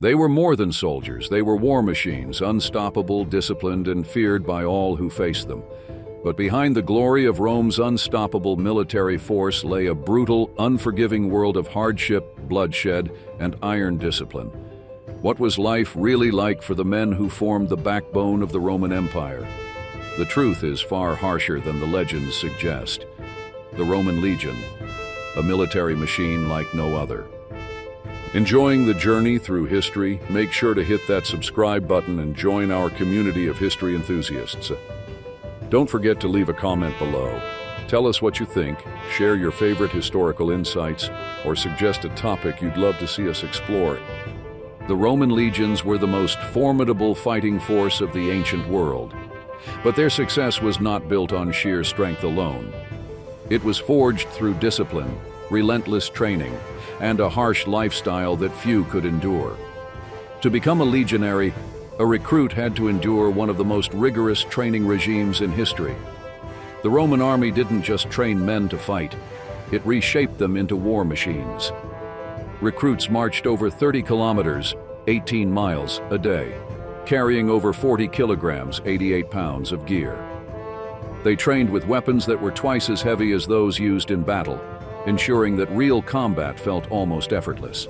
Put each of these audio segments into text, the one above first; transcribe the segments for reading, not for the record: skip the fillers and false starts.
They were more than soldiers, they were war machines, unstoppable, disciplined, and feared by all who faced them. But behind the glory of Rome's unstoppable military force lay a brutal, unforgiving world of hardship, bloodshed, and iron discipline. What was life really like for the men who formed the backbone of the Roman Empire? The truth is far harsher than the legends suggest. The Roman Legion, a military machine like no other. Enjoying the journey through history? Make sure to hit that subscribe button and join our community of history enthusiasts. Don't forget to leave a comment below. Tell us what you think, share your favorite historical insights, or suggest a topic you'd love to see us explore. The Roman legions were the most formidable fighting force of the ancient world. But their success was not built on sheer strength alone. It was forged through discipline, relentless training, and a harsh lifestyle that few could endure. To become a legionary, a recruit had to endure one of the most rigorous training regimes in history. The Roman army didn't just train men to fight, it reshaped them into war machines. Recruits marched over 30 kilometers, 18 miles, a day, carrying over 40 kilograms, 88 pounds of gear. They trained with weapons that were twice as heavy as those used in battle, ensuring that real combat felt almost effortless.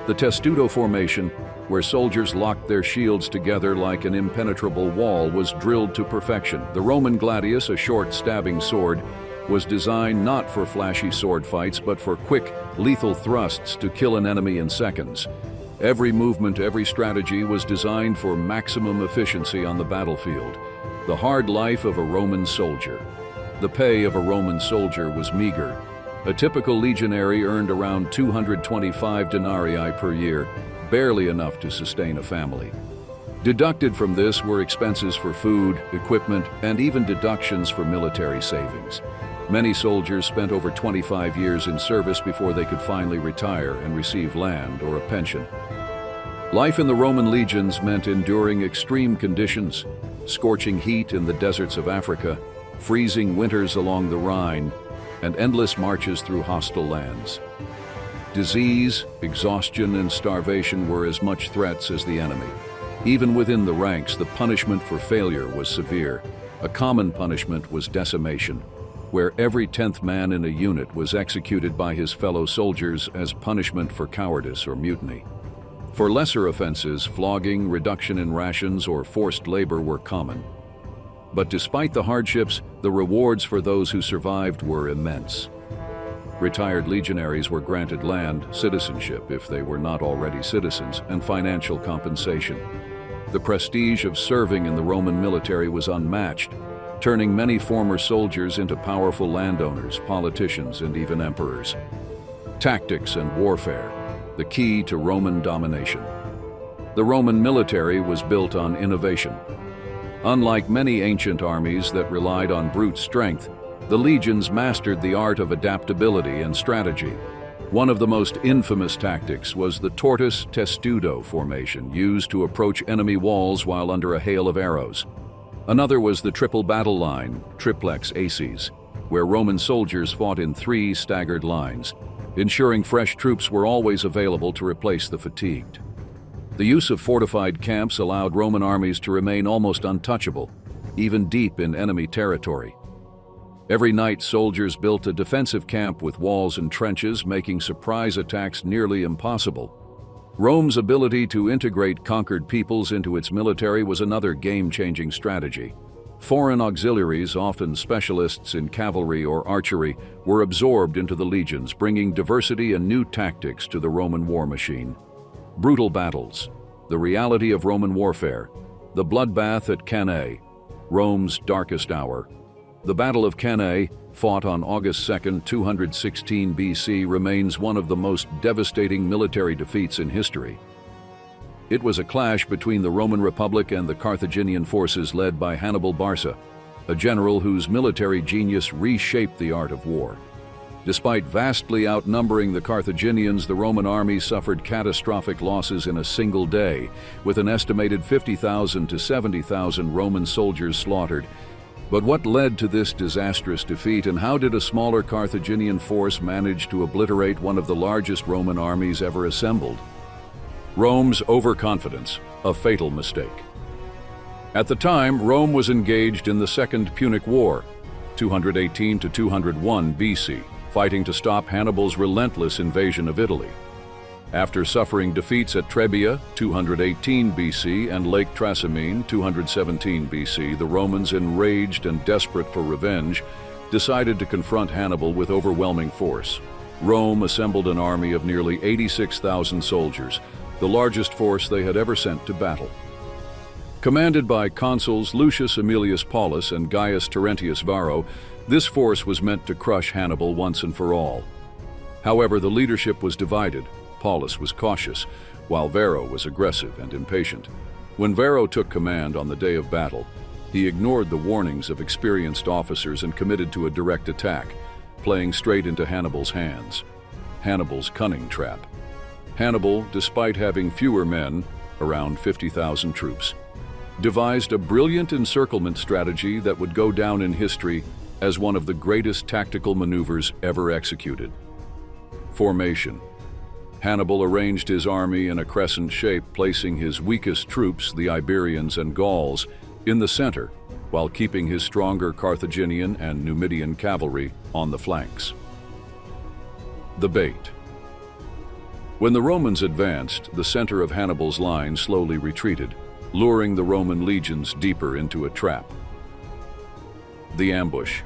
The testudo formation, where soldiers locked their shields together like an impenetrable wall, was drilled to perfection. The Roman gladius, a short stabbing sword, was designed not for flashy sword fights but for quick, lethal thrusts to kill an enemy in seconds. Every movement, every strategy was designed for maximum efficiency on the battlefield. The hard life of a Roman soldier. The pay of a Roman soldier was meager. A typical legionary earned around 225 denarii per year, barely enough to sustain a family. Deducted from this were expenses for food, equipment, and even deductions for military savings. Many soldiers spent over 25 years in service before they could finally retire and receive land or a pension. Life in the Roman legions meant enduring extreme conditions, scorching heat in the deserts of Africa, freezing winters along the Rhine, and endless marches through hostile lands. Disease, exhaustion, and starvation were as much threats as the enemy. Even within the ranks, the punishment for failure was severe. A common punishment was decimation, where every 10th man in a unit was executed by his fellow soldiers as punishment for cowardice or mutiny. For lesser offenses, flogging, reduction in rations, or forced labor were common. But despite the hardships, the rewards for those who survived were immense. Retired legionaries were granted land, citizenship if they were not already citizens, and financial compensation. The prestige of serving in the Roman military was unmatched, turning many former soldiers into powerful landowners, politicians, and even emperors. Tactics and warfare, the key to Roman domination. The Roman military was built on innovation. Unlike many ancient armies that relied on brute strength, the legions mastered the art of adaptability and strategy. One of the most infamous tactics was the tortoise testudo formation, used to approach enemy walls while under a hail of arrows. Another was the triple battle line, triplex aces, where Roman soldiers fought in 3 staggered lines, ensuring fresh troops were always available to replace the fatigued. The use of fortified camps allowed Roman armies to remain almost untouchable, even deep in enemy territory. Every night, soldiers built a defensive camp with walls and trenches, making surprise attacks nearly impossible. Rome's ability to integrate conquered peoples into its military was another game-changing strategy. Foreign auxiliaries, often specialists in cavalry or archery, were absorbed into the legions, bringing diversity and new tactics to the Roman war machine. Brutal battles, the reality of Roman warfare, the bloodbath at Cannae, Rome's darkest hour. The Battle of Cannae, fought on August 2, 216 BC, remains one of the most devastating military defeats in history. It was a clash between the Roman Republic and the Carthaginian forces led by Hannibal Barca, a general whose military genius reshaped the art of war. Despite vastly outnumbering the Carthaginians, the Roman army suffered catastrophic losses in a single day, with an estimated 50,000 to 70,000 Roman soldiers slaughtered. But what led to this disastrous defeat, and how did a smaller Carthaginian force manage to obliterate one of the largest Roman armies ever assembled? Rome's overconfidence, a fatal mistake. At the time, Rome was engaged in the Second Punic War, 218 to 201 BC, fighting to stop Hannibal's relentless invasion of Italy. After suffering defeats at Trebia, 218 BC, and Lake Trasimene, 217 BC, the Romans, enraged and desperate for revenge, decided to confront Hannibal with overwhelming force. Rome assembled an army of nearly 86,000 soldiers, the largest force they had ever sent to battle. Commanded by consuls Lucius Aemilius Paulus and Gaius Terentius Varro, this force was meant to crush Hannibal once and for all. However, the leadership was divided. Paulus was cautious, while Varro was aggressive and impatient. When Varro took command on the day of battle, he ignored the warnings of experienced officers and committed to a direct attack, playing straight into Hannibal's hands. Hannibal's cunning trap. Hannibal, despite having fewer men, around 50,000 troops, devised a brilliant encirclement strategy that would go down in history as one of the greatest tactical maneuvers ever executed. Formation. Hannibal arranged his army in a crescent shape, placing his weakest troops, the Iberians and Gauls, in the center, while keeping his stronger Carthaginian and Numidian cavalry on the flanks. The bait. When the Romans advanced, the center of Hannibal's line slowly retreated, luring the Roman legions deeper into a trap. The ambush.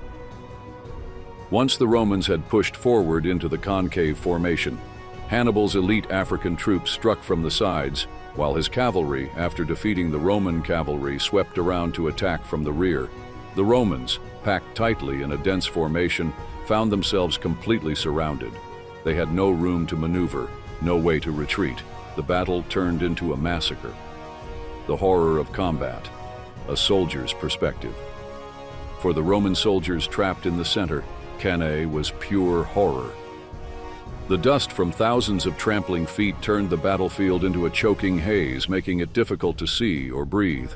Once the Romans had pushed forward into the concave formation, Hannibal's elite African troops struck from the sides, while his cavalry, after defeating the Roman cavalry, swept around to attack from the rear. The Romans, packed tightly in a dense formation, found themselves completely surrounded. They had no room to maneuver, no way to retreat. The battle turned into a massacre. The horror of combat, a soldier's perspective. For the Roman soldiers trapped in the center, Cannae was pure horror. The dust from thousands of trampling feet turned the battlefield into a choking haze, making it difficult to see or breathe.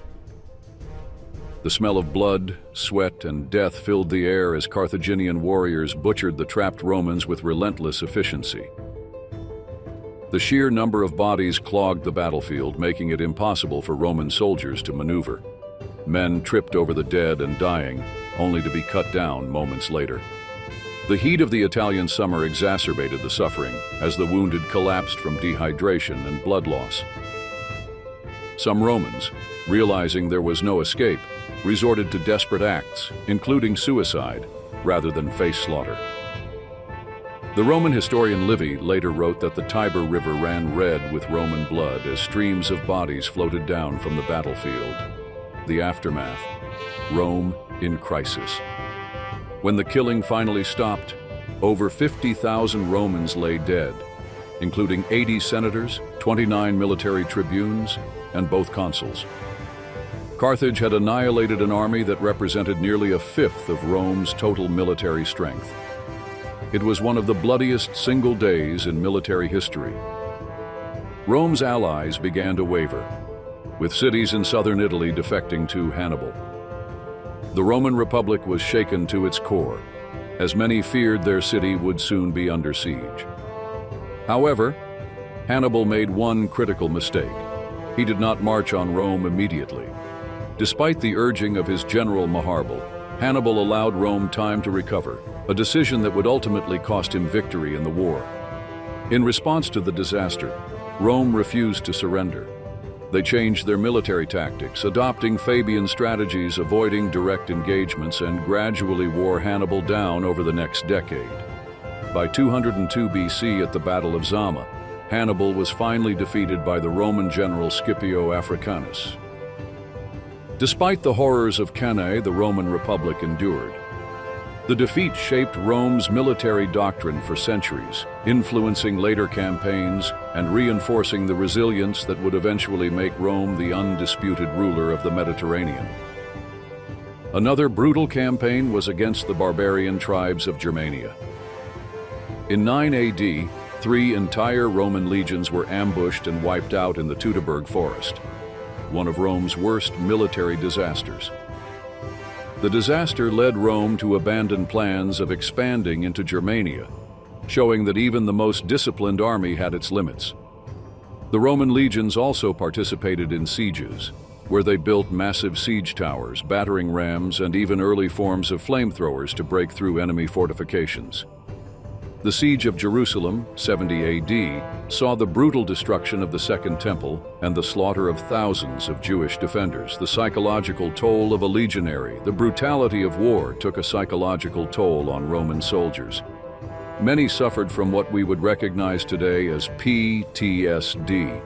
The smell of blood, sweat, and death filled the air as Carthaginian warriors butchered the trapped Romans with relentless efficiency. The sheer number of bodies clogged the battlefield, making it impossible for Roman soldiers to maneuver. Men tripped over the dead and dying, only to be cut down moments later. The heat of the Italian summer exacerbated the suffering as the wounded collapsed from dehydration and blood loss. Some Romans, realizing there was no escape, resorted to desperate acts, including suicide, rather than face slaughter. The Roman historian Livy later wrote that the Tiber River ran red with Roman blood as streams of bodies floated down from the battlefield. The aftermath. Rome in crisis. When the killing finally stopped, over 50,000 Romans lay dead, including 80 senators, 29 military tribunes, and both consuls. Carthage had annihilated an army that represented nearly a fifth of Rome's total military strength. It was one of the bloodiest single days in military history. Rome's allies began to waver, with cities in southern Italy defecting to Hannibal. The Roman Republic was shaken to its core, as many feared their city would soon be under siege. However, Hannibal made one critical mistake. He did not march on Rome immediately. Despite the urging of his general Hannibal, Hannibal allowed Rome time to recover, a decision that would ultimately cost him victory in the war. In response to the disaster, Rome refused to surrender. They changed their military tactics, adopting Fabian strategies, avoiding direct engagements, and gradually wore Hannibal down over the next decade. By 202 BC at the Battle of Zama, Hannibal was finally defeated by the Roman general Scipio Africanus. Despite the horrors of Cannae, the Roman Republic endured. The defeat shaped Rome's military doctrine for centuries, influencing later campaigns and reinforcing the resilience that would eventually make Rome the undisputed ruler of the Mediterranean. Another brutal campaign was against the barbarian tribes of Germania. In 9 AD, 3 entire Roman legions were ambushed and wiped out in the Teutoburg forest, one of Rome's worst military disasters. The disaster led Rome to abandon plans of expanding into Germania, showing that even the most disciplined army had its limits. The Roman legions also participated in sieges, where they built massive siege towers, battering rams, and even early forms of flamethrowers to break through enemy fortifications. The Siege of Jerusalem, 70 AD, saw the brutal destruction of the Second Temple and the slaughter of thousands of Jewish defenders. The psychological toll of a legionary, the brutality of war, took a psychological toll on Roman soldiers. Many suffered from what we would recognize today as PTSD.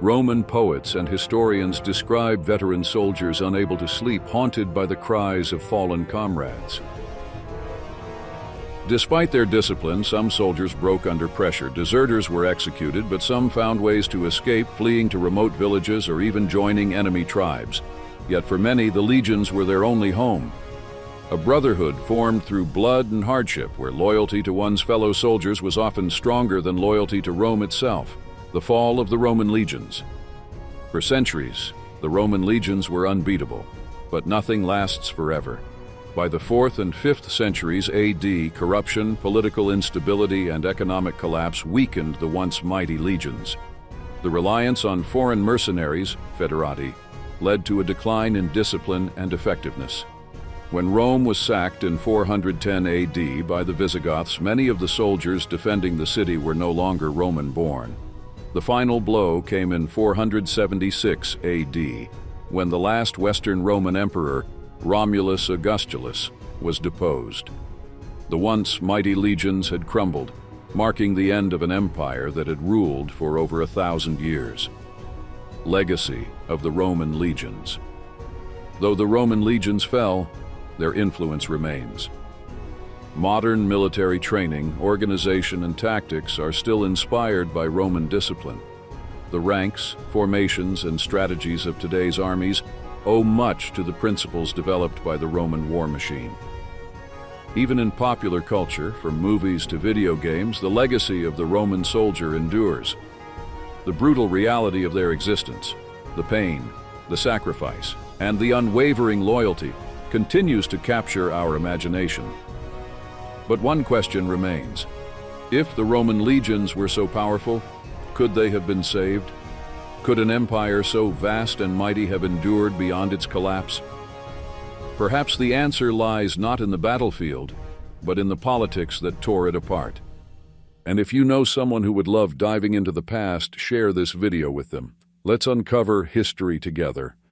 Roman poets and historians describe veteran soldiers unable to sleep, haunted by the cries of fallen comrades. Despite their discipline, some soldiers broke under pressure. Deserters were executed, but some found ways to escape, fleeing to remote villages or even joining enemy tribes. Yet for many, the legions were their only home. A brotherhood formed through blood and hardship, where loyalty to one's fellow soldiers was often stronger than loyalty to Rome itself. The fall of the Roman legions. For centuries, the Roman legions were unbeatable, but nothing lasts forever. By the 4th and 5th centuries AD, corruption, political instability, and economic collapse weakened the once mighty legions. The reliance on foreign mercenaries, foederati, led to a decline in discipline and effectiveness. When Rome was sacked in 410 AD by the Visigoths, many of the soldiers defending the city were no longer Roman-born. The final blow came in 476 AD, when the last Western Roman emperor, Romulus Augustulus, was deposed. The once mighty legions had crumbled, marking the end of an empire that had ruled for over 1,000 years. Legacy of the Roman legions. Though the Roman legions fell, their influence remains. Modern military training, organization, and tactics are still inspired by Roman discipline. The ranks, formations, and strategies of today's armies owe much to the principles developed by the Roman war machine. Even in popular culture, from movies to video games, the legacy of the Roman soldier endures. The brutal reality of their existence, the pain, the sacrifice, and the unwavering loyalty continues to capture our imagination. But one question remains. If the Roman legions were so powerful, could they have been saved? Could an empire so vast and mighty have endured beyond its collapse? Perhaps the answer lies not in the battlefield, but in the politics that tore it apart. And if you know someone who would love diving into the past, share this video with them. Let's uncover history together.